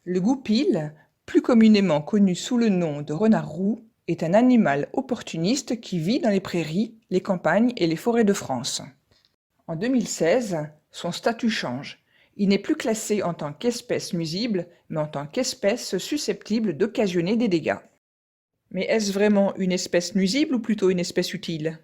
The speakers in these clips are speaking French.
Le goupil, plus communément connu sous le nom de renard roux, est un animal opportuniste qui vit dans les prairies, les campagnes et les forêts de France. En 2016, son statut change. Il n'est plus classé en tant qu'espèce nuisible, mais en tant qu'espèce susceptible d'occasionner des dégâts. Mais est-ce vraiment une espèce nuisible ou plutôt une espèce utile?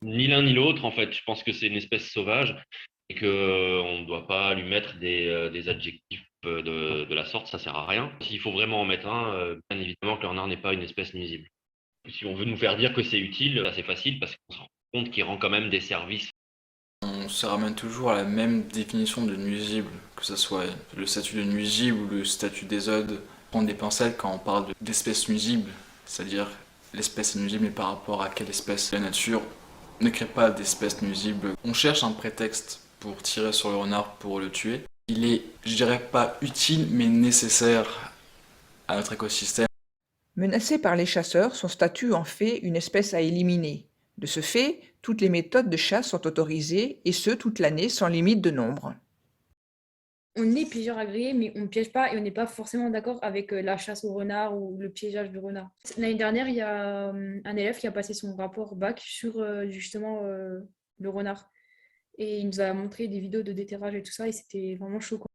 Ni l'un ni l'autre, en fait. Je pense que c'est une espèce sauvage et que on ne doit pas lui mettre des adjectifs de la sorte, ça sert à rien. S'il faut vraiment en mettre un, bien évidemment que le renard n'est pas une espèce nuisible. Si on veut nous faire dire que c'est utile, là, c'est facile parce qu'on se rend compte qu'il rend quand même des services. On se ramène toujours à la même définition de nuisible, que ce soit le statut de nuisible ou le statut d'ésode. Prendre des pincettes quand on parle d'espèce nuisible, c'est-à-dire l'espèce est nuisible, mais par rapport à quelle espèce? La nature ne crée pas d'espèce nuisible. On cherche un prétexte pour tirer sur le renard pour le tuer. Il est, je dirais pas utile, mais nécessaire à notre écosystème. Menacé par les chasseurs, son statut en fait une espèce à éliminer. De ce fait, toutes les méthodes de chasse sont autorisées, et ce toute l'année sans limite de nombre. On est piégeur agréé, mais on ne piège pas et on n'est pas forcément d'accord avec la chasse au renard ou le piégeage du renard. L'année dernière, il y a un élève qui a passé son rapport bac sur justement le renard. Et il nous a montré des vidéos de déterrage et tout ça, et c'était vraiment choquant.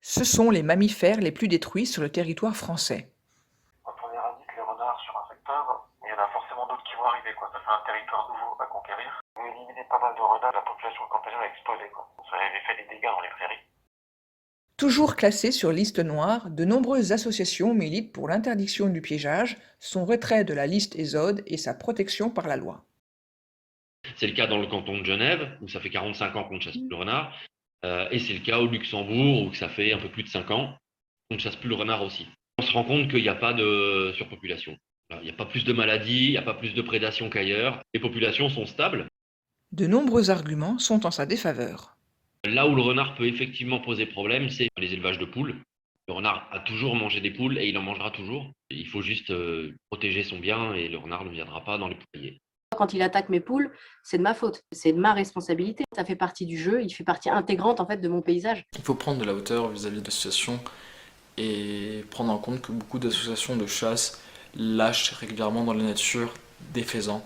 Ce sont les mammifères les plus détruits sur le territoire français. Quand on éradique les renards sur un secteur, il y en a forcément d'autres qui vont arriver, quoi. Ça fait un territoire nouveau à conquérir. On a éliminé pas mal de renards, la population campagnole a explosé, quoi. Ça avait fait des dégâts dans les prairies. Toujours classés sur liste noire, de nombreuses associations militent pour l'interdiction du piégeage, son retrait de la liste ESODE et sa protection par la loi. C'est le cas dans le canton de Genève, où ça fait 45 ans qu'on ne chasse plus le renard. Et c'est le cas au Luxembourg, où ça fait un peu plus de 5 ans qu'on ne chasse plus le renard aussi. On se rend compte qu'il n'y a pas de surpopulation. Il n'y a pas plus de maladies, il n'y a pas plus de prédation qu'ailleurs. Les populations sont stables. De nombreux arguments sont en sa défaveur. Là où le renard peut effectivement poser problème, c'est les élevages de poules. Le renard a toujours mangé des poules et il en mangera toujours. Il faut juste protéger son bien et le renard ne viendra pas dans les poulaillers. Quand il attaque mes poules, c'est de ma faute, c'est de ma responsabilité. Ça fait partie du jeu, il fait partie intégrante en fait de mon paysage. Il faut prendre de la hauteur vis-à-vis de l'association et prendre en compte que beaucoup d'associations de chasse lâchent régulièrement dans la nature des faisans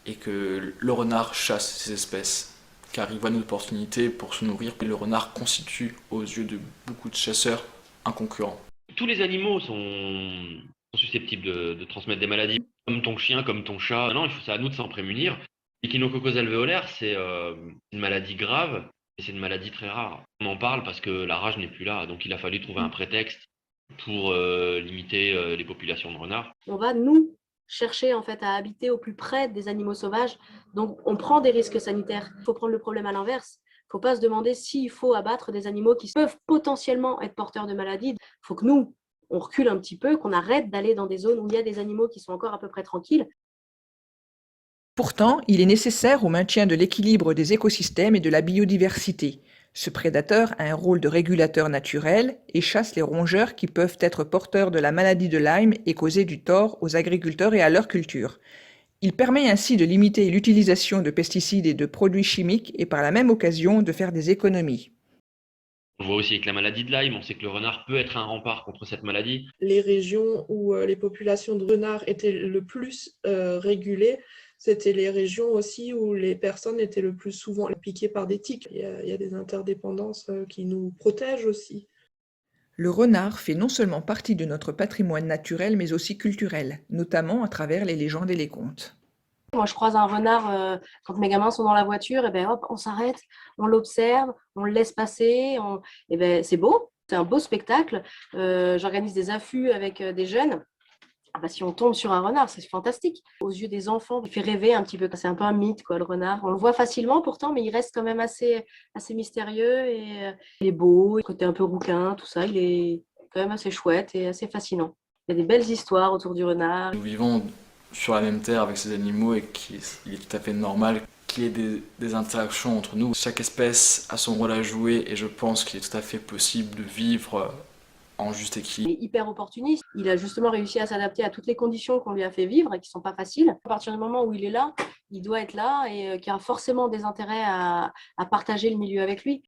et que le renard chasse ces espèces car il voit une opportunité pour se nourrir. Et le renard constitue aux yeux de beaucoup de chasseurs un concurrent. Tous les animaux sont susceptibles de transmettre des maladies, comme ton chien, comme ton chat. Non, c'est à nous de s'en prémunir. L'échinococcose alvéolaire, c'est une maladie grave et c'est une maladie très rare. On en parle parce que la rage n'est plus là, donc il a fallu trouver un prétexte pour limiter les populations de renards. On va nous chercher en fait à habiter au plus près des animaux sauvages, donc on prend des risques sanitaires. Il faut prendre le problème à l'inverse. Il ne faut pas se demander s'il faut abattre des animaux qui peuvent potentiellement être porteurs de maladies. Il faut que nous, on recule un petit peu, qu'on arrête d'aller dans des zones où il y a des animaux qui sont encore à peu près tranquilles. Pourtant, il est nécessaire au maintien de l'équilibre des écosystèmes et de la biodiversité. Ce prédateur a un rôle de régulateur naturel et chasse les rongeurs qui peuvent être porteurs de la maladie de Lyme et causer du tort aux agriculteurs et à leur culture. Il permet ainsi de limiter l'utilisation de pesticides et de produits chimiques et par la même occasion de faire des économies. On voit aussi avec la maladie de Lyme, on sait que le renard peut être un rempart contre cette maladie. Les régions où les populations de renards étaient le plus régulées, c'était les régions aussi où les personnes étaient le plus souvent piquées par des tiques. Il y a des interdépendances qui nous protègent aussi. Le renard fait non seulement partie de notre patrimoine naturel mais aussi culturel, notamment à travers les légendes et les contes. Moi, je croise un renard quand mes gamins sont dans la voiture, et ben hop, on s'arrête, on l'observe, on le laisse passer. Et ben, c'est beau, c'est un beau spectacle. J'organise des affûts avec des jeunes. Ah bah, si on tombe sur un renard, c'est fantastique. Aux yeux des enfants, il fait rêver un petit peu. C'est un peu un mythe, quoi, le renard. On le voit facilement pourtant, mais il reste quand même assez mystérieux. Et il est beau, le côté un peu rouquin, tout ça, il est quand même assez chouette et assez fascinant. Il y a des belles histoires autour du renard. Nous vivons sur la même terre avec ces animaux et il est tout à fait normal qu'il y ait des interactions entre nous. Chaque espèce a son rôle à jouer et je pense qu'il est tout à fait possible de vivre en juste équilibre. Il est hyper opportuniste. Il a justement réussi à s'adapter à toutes les conditions qu'on lui a fait vivre et qui ne sont pas faciles. À partir du moment où il est là, il doit être là et qu'il y a forcément des intérêts à partager le milieu avec lui.